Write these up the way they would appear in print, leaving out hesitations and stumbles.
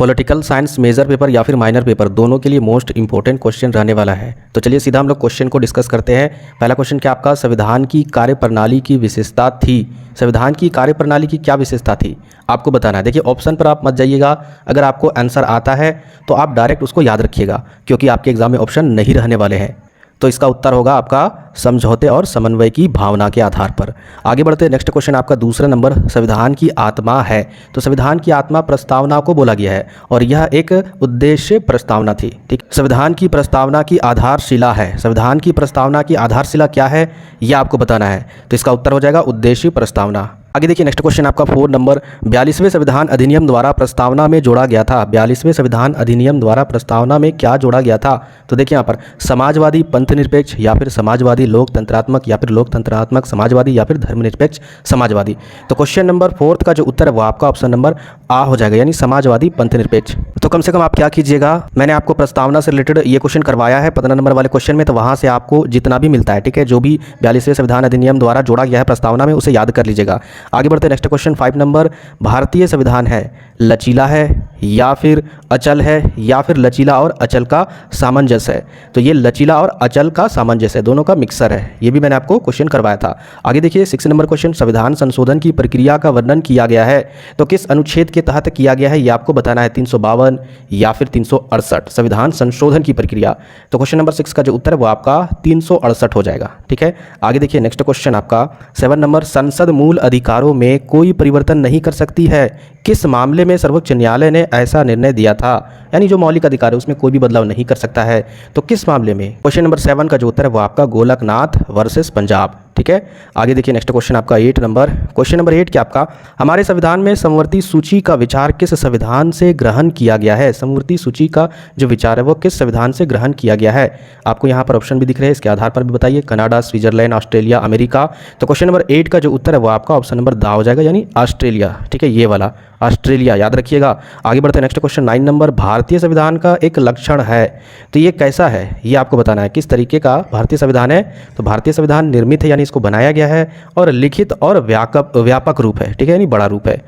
Political science major paper या फिर minor paper दोनों के लिए मोस्ट इंपॉर्टेंट क्वेश्चन रहने वाला है। तो चलिए सीधा हम लोग क्वेश्चन को डिस्कस करते हैं। पहला क्वेश्चन क्या आपका, संविधान की कार्यप्रणाली की विशेषता थी। संविधान की कार्यप्रणाली की क्या विशेषता थी आपको बताना है। देखिए ऑप्शन पर आप मत जाइएगा, अगर आपको आंसर आता है तो आप डायरेक्ट उसको याद रखिएगा, क्योंकि आपके एग्जाम में ऑप्शन नहीं रहने वाले हैं। तो इसका उत्तर होगा आपका समझौते और समन्वय की भावना के आधार पर। आगे बढ़ते हैं, नेक्स्ट क्वेश्चन आपका दूसरा नंबर, संविधान की आत्मा है। तो संविधान की आत्मा प्रस्तावना को बोला गया है और यह एक उद्देश्य प्रस्तावना थी। ठीक, संविधान की प्रस्तावना की आधारशिला है। संविधान की प्रस्तावना की आधारशिला क्या है यह आपको बताना है। तो इसका उत्तर हो जाएगा उद्देश्य प्रस्तावना। आगे देखिए नेक्स्ट क्वेश्चन आपका 4 नंबर, 42वें संविधान अधिनियम द्वारा प्रस्तावना में जोड़ा गया था। 42वें संविधान अधिनियम द्वारा प्रस्तावना में क्या जोड़ा गया था। तो देखिए यहाँ पर समाजवादी पंथनिरपेक्ष या फिर समाजवादी लोकतंत्रात्मक या फिर लोकतंत्रात्मक समाजवादी या फिर धर्मनिरपेक्ष समाजवादी। तो क्वेश्चन नंबर 4 का जो उत्तर है वो आपका ऑप्शन नंबर आ हो जाएगा, यानी समाजवादी पंथनिरपेक्ष। तो कम से कम आप क्या कीजिएगा, मैंने आपको प्रस्तावना से रिलेटेड ये क्वेश्चन करवाया है 15 नंबर वाले क्वेश्चन में, तो वहाँ से आपको जितना भी मिलता है, ठीक है, जो भी 42वें संविधान अधिनियम द्वारा जोड़ा गया है प्रस्तावना में, उसे याद कर लीजिएगा। आगे बढ़ते हैं, नेक्स्ट क्वेश्चन 5 नंबर, भारतीय संविधान है लचीला है या फिर अचल है या फिर लचीला और अचल का सामंजस्य है। तो ये लचीला और अचल का सामंजस्य है, दोनों का मिक्सर है, ये भी मैंने आपको क्वेश्चन करवाया था। आगे देखिए 6 नंबर क्वेश्चन, संविधान संशोधन की प्रक्रिया का वर्णन किया गया है। तो किस अनुच्छेद के तहत किया गया है ये आपको बताना है, 352 या फिर 368 संविधान संशोधन की प्रक्रिया। तो क्वेश्चन नंबर 6 का जो उत्तर है वो आपका 368 हो जाएगा। ठीक है, आगे देखिए नेक्स्ट क्वेश्चन आपका 7 नंबर, संसद मूल अधिकारों में कोई परिवर्तन नहीं कर सकती है। किस मामले में सर्वोच्च न्यायालय ने ऐसा निर्णय दिया था, यानी जो मौलिक अधिकार है उसमें कोई भी बदलाव नहीं कर सकता है। तो किस मामले में। क्वेश्चन नंबर 7 का जो उत्तर है वो आपका गोलकनाथ वर्सेस पंजाब। ठीक है, आगे देखिए नेक्स्ट क्वेश्चन आपका 8 नंबर, क्वेश्चन नंबर 8 क्या आपका, हमारे संविधान में समवर्ती सूची का विचार किस संविधान से ग्रहण किया गया है। समवर्ती सूची का जो विचार है वो किस संविधान से ग्रहण किया गया है। आपको यहाँ पर ऑप्शन भी दिख रहे हैं, इसके आधार पर भी बताइए, कनाडा, स्विट्जरलैंड, ऑस्ट्रेलिया, अमेरिका। तो क्वेश्चन नंबर 8 का जो उत्तर है वो आपका ऑप्शन नंबर दा हो जाएगा, यानी ऑस्ट्रेलिया। ठीक है, ये वाला ऑस्ट्रेलिया याद रखिएगा। आगे बढ़ते हैं, नेक्स्ट क्वेश्चन 9 नंबर, भारतीय संविधान का एक लक्षण है। तो ये कैसा है ये आपको बताना है, किस तरीके का भारतीय संविधान है। तो भारतीय संविधान निर्मित है, यानी इसको बनाया गया है, और लिखित और व्यापक रूप है। ठीक है, यानी बड़ा रूप है।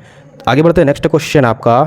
आगे बढ़ते हैं, नेक्स्ट क्वेश्चन आपका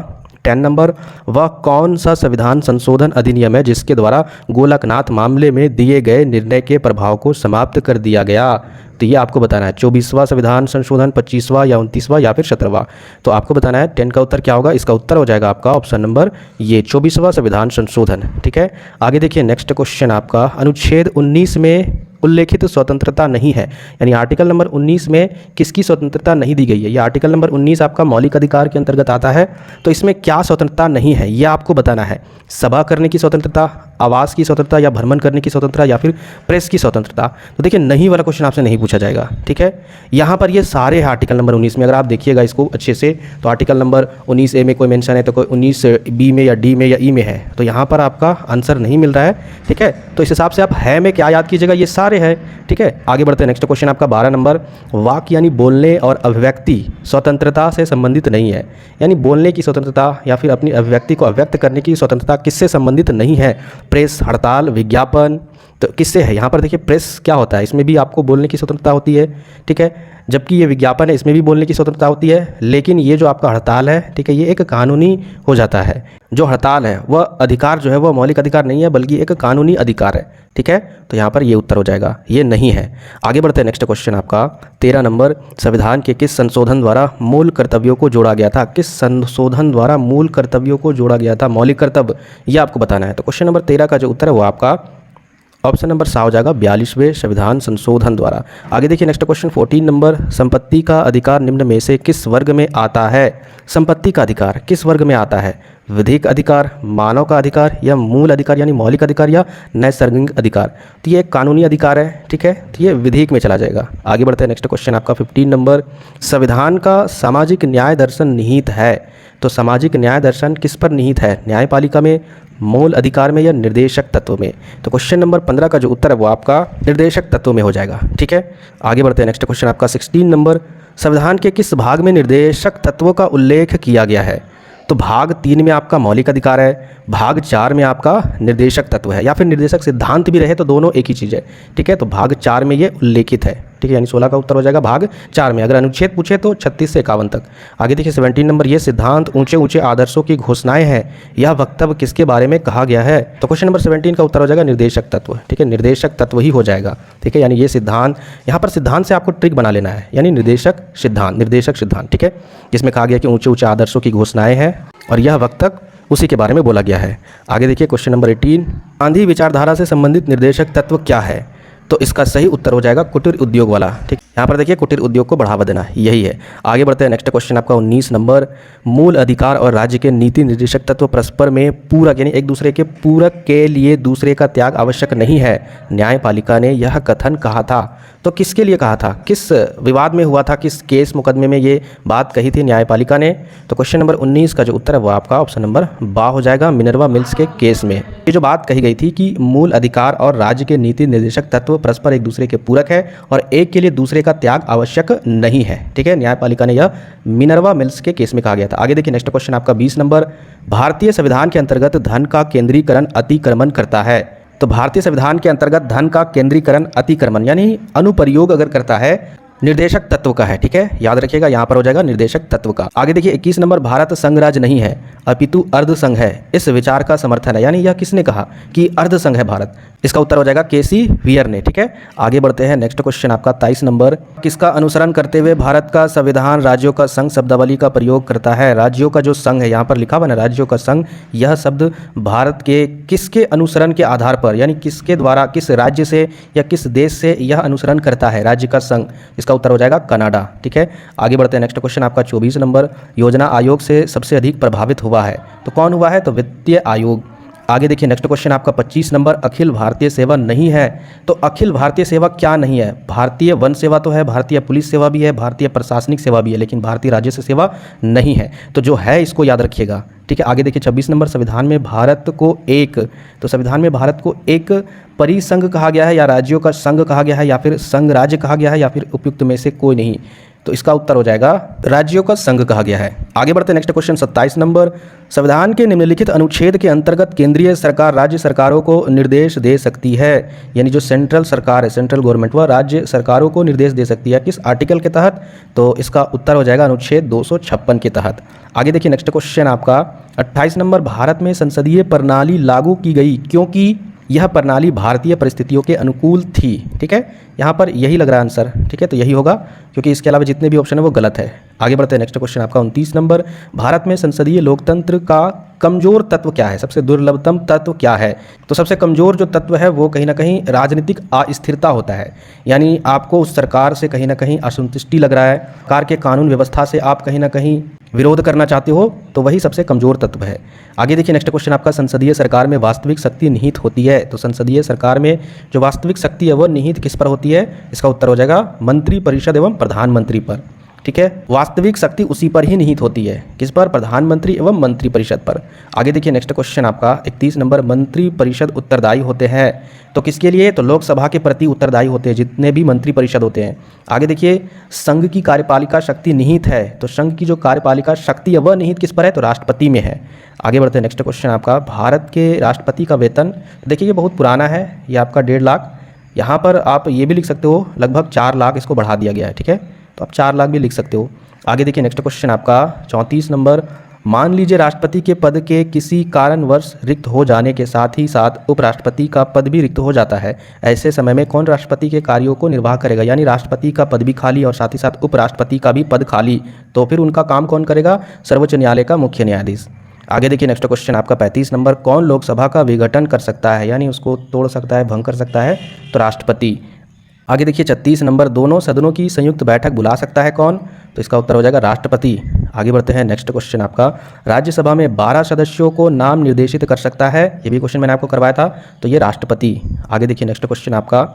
10 नंबर, वह कौन सा संविधान संशोधन अधिनियम है जिसके द्वारा गोलकनाथ मामले में दिए गए निर्णय के प्रभाव को समाप्त कर दिया गया। तो ये आपको बताना है 24वां संविधान संशोधन, 25वां या 29वां या फिर 17वां। तो आपको बताना है 10 का उत्तर क्या होगा। इसका उत्तर हो जाएगा आपका ऑप्शन नंबर ये 24वां संविधान संशोधन। ठीक है, आगे देखिए नेक्स्ट क्वेश्चन आपका, अनुच्छेद 19 में उल्लेखित स्वतंत्रता नहीं है, यानी आर्टिकल नंबर 19 में किसकी स्वतंत्रता नहीं दी गई है। ये आर्टिकल नंबर 19 आपका मौलिक अधिकार के अंतर्गत आता है। तो इसमें क्या स्वतंत्रता नहीं है ये आपको बताना है। सभा करने की स्वतंत्रता, आवास की स्वतंत्रता या भ्रमण करने की स्वतंत्रता या फिर प्रेस की स्वतंत्रता। तो देखिए नहीं वाला क्वेश्चन आपसे नहीं पूछा जाएगा। ठीक है, यहाँ पर ये सारे हैं आर्टिकल नंबर 19 में। अगर आप देखिएगा इसको अच्छे से, तो आर्टिकल नंबर 19A में कोई मेंशन है तो कोई 19B में या D में या E में है, तो यहाँ पर आपका आंसर नहीं मिल रहा है। ठीक है, तो इस हिसाब से आप है में क्या याद कीजिएगा, ये सारे है। ठीक है, आगे बढ़ते हैं, नेक्स्ट क्वेश्चन आपका 12 नंबर, वाक यानी बोलने और अभिव्यक्ति स्वतंत्रता से संबंधित नहीं है। यानी बोलने की स्वतंत्रता या फिर अपनी अभिव्यक्ति को अभिव्यक्त करने की स्वतंत्रता किससे संबंधित नहीं है। प्रेस, हड़ताल, विज्ञापन, तो किससे है। यहाँ पर देखिए प्रेस क्या होता है, इसमें भी आपको बोलने की स्वतंत्रता होती है। ठीक है, जबकि ये विज्ञापन है इसमें भी बोलने की स्वतंत्रता होती है। लेकिन ये जो आपका हड़ताल है, ठीक है, ये एक कानूनी हो जाता है। जो हड़ताल है वह अधिकार जो है वह मौलिक अधिकार नहीं है, बल्कि एक कानूनी अधिकार है। ठीक है, तो यहाँ पर ये उत्तर हो जाएगा, ये नहीं है। आगे बढ़ते हैं, नेक्स्ट क्वेश्चन आपका 13 नंबर, संविधान के किस संशोधन द्वारा मूल कर्तव्यों को जोड़ा गया था। किस संशोधन द्वारा मूल कर्तव्यों को जोड़ा गया था, मौलिक कर्तव्य, ये आपको बताना है। तो क्वेश्चन नंबर 13 का जो उत्तर है वो आपका ऑप्शन नंबर सा हो जाएगा, 42वें संविधान संशोधन द्वारा। आगे देखिए नेक्स्ट क्वेश्चन 14 नंबर, संपत्ति का अधिकार निम्न में से किस वर्ग में आता है। संपत्ति का अधिकार किस वर्ग में आता है। विधिक अधिकार, मानव का अधिकार या मूल अधिकार यानी मौलिक अधिकार या नैसर्गिक अधिकार। तो ये एक कानूनी अधिकार है। ठीक है, तो ये विधिक में चला जाएगा। आगे बढ़ते हैं, नेक्स्ट क्वेश्चन आपका 15 नंबर, संविधान का सामाजिक न्याय दर्शन निहित है। तो सामाजिक न्याय दर्शन किस पर निहित है, न्यायपालिका में, मूल अधिकार में या निर्देशक तत्व में। तो क्वेश्चन नंबर 15 का जो उत्तर है वो आपका निर्देशक तत्व में हो जाएगा। ठीक है, आगे बढ़ते हैं, नेक्स्ट क्वेश्चन आपका 16 नंबर, संविधान के किस भाग में निर्देशक तत्वों का उल्लेख किया गया है। तो भाग 3 में आपका मौलिक अधिकार है, भाग 4 में आपका निर्देशक तत्व है, या फिर निर्देशक सिद्धांत भी रहे तो दोनों एक ही चीज़ है। ठीक है, तो भाग 4 में ये उल्लेखित है। ठीक है, यानी 16 का उत्तर हो जाएगा भाग 4 में। अगर अनुच्छेद पूछे तो 36 से 51 तक। आगे देखिए 17 नंबर, ये सिद्धांत ऊंचे ऊंचे आदर्शों की घोषणाएं हैं, यह वक्तव्य किसके बारे में कहा गया है? तो क्वेश्चन नंबर 17 का उत्तर हो जाएगा निर्देशक तत्व। ठीक है, निर्देशक तत्व ही हो जाएगा। ठीक है, यानी ये सिद्धांत, यहाँ पर सिद्धांत से आपको ट्रिक बना लेना है, यानी निर्देशक सिद्धांत। ठीक है, जिसमें कहा गया कि ऊंचे ऊंचे आदर्शों की घोषणाएं हैं और यह वक्तव्य उसी के बारे में बोला गया है। आगे देखिए क्वेश्चन नंबर 18, गांधी विचारधारा से संबंधित निर्देशक तत्व क्या है? तो इसका सही उत्तर हो जाएगा कुटीर उद्योग वाला। ठीक, यहाँ पर देखिए कुटीर उद्योग को बढ़ावा देना, यही है। आगे बढ़ते हैं, नेक्स्ट क्वेश्चन आपका 19 नंबर, मूल अधिकार और राज्य के नीति निर्देशक तत्व परस्पर में पूरक, यानी एक दूसरे के पूरक के लिए दूसरे का त्याग आवश्यक नहीं है, न्यायपालिका ने यह कथन कहा था। तो किसके लिए कहा था, किस विवाद में हुआ था, किस केस मुकदमे में ये बात कही थी न्यायपालिका ने? तो क्वेश्चन नंबर 19 का जो उत्तर है वो आपका ऑप्शन नंबर बा हो जाएगा, मिनर्वा मिल्स के केस में। ये जो बात कही गई थी कि मूल अधिकार और राज्य के नीति निर्देशक तत्व परस्पर एक दूसरे के पूरक है और एक के लिए दूसरे का त्याग आवश्यक नहीं है। ठीक है, न्यायपालिका ने यह मिनर्वा मिल्स के केस में कहा गया था। आगे देखिए नेक्स्ट क्वेश्चन आपका 20 नंबर, भारतीय संविधान के अंतर्गत धन का केंद्रीकरण अतिक्रमण करता है। तो भारतीय संविधान के अंतर्गत धन का केंद्रीकरण अतिक्रमण यानी अनुप्रयोग अगर करता है, निर्देशक तत्व का है। ठीक है, याद रखिएगा, यहाँ पर हो जाएगा निर्देशक तत्व का। आगे देखिए 21 नंबर, भारत संघ राज्य नहीं है अपितु अर्ध संघ है, इस विचार का समर्थन है, यानी यह किसने कहा कि अर्ध संघ है भारत? इसका उत्तर हो जाएगा केसी वियर ने। ठीक है, आगे बढ़ते हैं, नेक्स्ट क्वेश्चन आपका 23 नंबर, किसका अनुसरण करते हुए भारत का संविधान राज्यों का संघ शब्दावली का प्रयोग करता है? राज्यों का जो संघ है, यहाँ पर लिखा हुआ ना राज्यों का संघ, यह शब्द भारत के किसके अनुसरण के आधार पर, यानी किसके द्वारा, किस राज्य से या किस देश से यह अनुसरण करता है? राज्य का संघ, इसका उत्तर हो जाएगा कनाडा। ठीक है, आगे बढ़ते हैं, नेक्स्ट क्वेश्चन आपका 24 नंबर, योजना आयोग से सबसे अधिक प्रभावित हुआ है, तो कौन हुआ है? तो वित्तीय आयोग। आगे देखिए नेक्स्ट क्वेश्चन आपका 25 नंबर, अखिल भारतीय सेवा नहीं है, तो अखिल भारतीय सेवा क्या नहीं है? भारतीय वन सेवा तो है, भारतीय पुलिस सेवा भी है, भारतीय प्रशासनिक सेवा भी है, लेकिन भारतीय राजस्व सेवा नहीं है। तो जो है इसको याद रखिएगा। ठीक है, आगे देखिए 26 नंबर, संविधान में भारत को एक, तो संविधान में भारत को एक परिसंघ कहा गया है या राज्यों का संघ कहा गया है या फिर संघ राज्य कहा गया है या फिर उपयुक्त में से कोई नहीं? तो इसका उत्तर हो जाएगा राज्यों का संघ कहा गया है। आगे बढ़ते हैं, नेक्स्ट क्वेश्चन 27 नंबर, संविधान के निम्नलिखित अनुच्छेद के अंतर्गत केंद्रीय सरकार राज्य सरकारों को निर्देश दे सकती है, यानी जो सेंट्रल सरकार है, सेंट्रल गवर्नमेंट, वह राज्य सरकारों को निर्देश दे सकती है, किस आर्टिकल के तहत? तो इसका उत्तर हो जाएगा अनुच्छेद 256 के तहत। आगे देखिए नेक्स्ट क्वेश्चन आपका 28 नंबर, भारत में संसदीय प्रणाली लागू की गई क्योंकि यह प्रणाली भारतीय परिस्थितियों के अनुकूल थी। ठीक है, यहाँ पर यही लग रहा है आंसर। ठीक है, तो यही होगा, क्योंकि इसके अलावा जितने भी ऑप्शन है वो गलत है। आगे बढ़ते हैं, नेक्स्ट क्वेश्चन आपका 29 नंबर, भारत में संसदीय लोकतंत्र का कमजोर तत्व क्या है? सबसे दुर्लभतम तत्व क्या है? तो सबसे कमजोर जो तत्व है वो कहीं ना कहीं राजनीतिक अस्थिरता होता है, यानी आपको उस सरकार से कहीं ना कहीं असंतुष्टि लग रहा है, सरकार के कानून व्यवस्था से आप कहीं ना कहीं विरोध करना चाहते हो, तो वही सबसे कमजोर तत्व है। आगे देखिए नेक्स्ट क्वेश्चन आपका, संसदीय सरकार में वास्तविक शक्ति निहित होती है, तो संसदीय सरकार में जो वास्तविक शक्ति है वो निहित किस पर होती है? इसका उत्तर हो जाएगा मंत्री परिषद एवं प्रधानमंत्री पर। ठीक है, वास्तविक शक्ति उसी पर ही निहित होती है, किस पर? प्रधानमंत्री एवं मंत्री परिषद पर। आगे देखिए नेक्स्ट क्वेश्चन आपका 31 नंबर, मंत्री परिषद उत्तरदायी होते हैं, तो किसके लिए? तो लोकसभा के प्रति उत्तरदायी होते हैं जितने भी मंत्री परिषद होते हैं। आगे देखिए, संघ की कार्यपालिका शक्ति निहित है, तो संघ की जो कार्यपालिका शक्ति है वह निहित किस पर है? तो राष्ट्रपति में है। आगे बढ़ते हैं, नेक्स्ट क्वेश्चन आपका, भारत के राष्ट्रपति का वेतन, देखिए ये बहुत पुराना है, ये आपका 1.5 लाख, यहाँ पर आप ये भी लिख सकते हो लगभग 4 लाख इसको बढ़ा दिया गया है। ठीक है, तो आप 4 लाख भी लिख सकते हो। आगे देखिए नेक्स्ट क्वेश्चन आपका 34 नंबर, मान लीजिए राष्ट्रपति के पद के किसी कारणवश रिक्त हो जाने के साथ ही साथ उपराष्ट्रपति का पद भी रिक्त हो जाता है, ऐसे समय में कौन राष्ट्रपति के कार्यों को निर्वाह करेगा? यानी राष्ट्रपति का पद भी खाली और साथ ही साथ उपराष्ट्रपति का भी पद खाली, तो फिर उनका काम कौन करेगा? सर्वोच्च न्यायालय का मुख्य न्यायाधीश। आगे देखिए नेक्स्ट क्वेश्चन आपका 35 नंबर, कौन लोकसभा का विघटन कर सकता है, यानी उसको तोड़ सकता है, भंग कर सकता है? तो राष्ट्रपति। आगे देखिए 36 नंबर, दोनों सदनों की संयुक्त बैठक बुला सकता है कौन? तो इसका उत्तर हो जाएगा राष्ट्रपति। आगे बढ़ते हैं, नेक्स्ट क्वेश्चन आपका, राज्यसभा में 12 सदस्यों को नाम निर्देशित कर सकता है, ये भी क्वेश्चन मैंने आपको करवाया था, तो ये राष्ट्रपति। आगे देखिए नेक्स्ट क्वेश्चन आपका,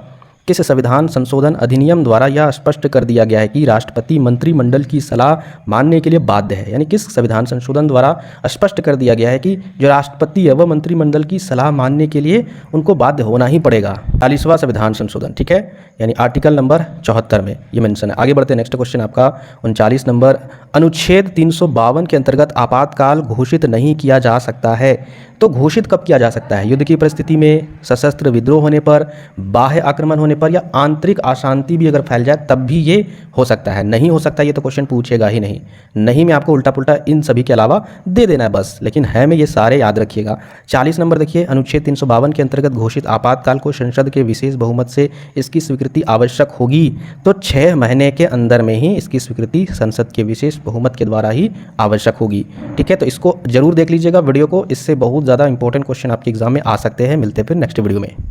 किस संविधान संशोधन अधिनियम द्वारा यह स्पष्ट कर दिया गया है कि राष्ट्रपति मंत्रिमंडल की सलाह मानने के लिए बाध्य है? यानी किस संविधान संशोधन द्वारा स्पष्ट कर दिया गया है कि जो राष्ट्रपति है वह मंत्रिमंडल की सलाह मानने के लिए उनको बाध्य होना ही पड़ेगा? 40वां संविधान संशोधन। ठीक है, यानी आर्टिकल नंबर 74 में ये मेंशन है। आगे बढ़ते हैं, नेक्स्ट क्वेश्चन आपका 39 नंबर, अनुच्छेद 352 के अंतर्गत आपातकाल घोषित नहीं किया जा सकता है, तो घोषित कब किया जा सकता है? युद्ध की परिस्थिति में, सशस्त्र विद्रोह होने पर, बाह्य आक्रमण होने होने पर या आंतरिक अशांति भी अगर फैल जाए तब भी ये हो सकता है। नहीं हो सकता ये तो क्वेश्चन पूछेगा ही नहीं। नहीं में आपको उल्टा पुल्टा इन सभी के अलावा दे देना है बस, लेकिन है में ये सारे याद रखिएगा। 40 नंबर देखिए, अनुच्छेद 352 के अंतर्गत घोषित आपातकाल को संसद के विशेष बहुमत से इसकी स्वीकृति आवश्यक होगी। तो 6 महीने के अंदर में ही इसकी स्वीकृति संसद के विशेष बहुमत के द्वारा ही आवश्यक होगी। ठीक है, तो इसको जरूर देख लीजिएगा वीडियो को, इससे बहुत ज़्यादा इंपॉर्टेंट क्वेश्चन आपके एग्जाम में आ सकते हैं। मिलते हैं फिर नेक्स्ट वीडियो में।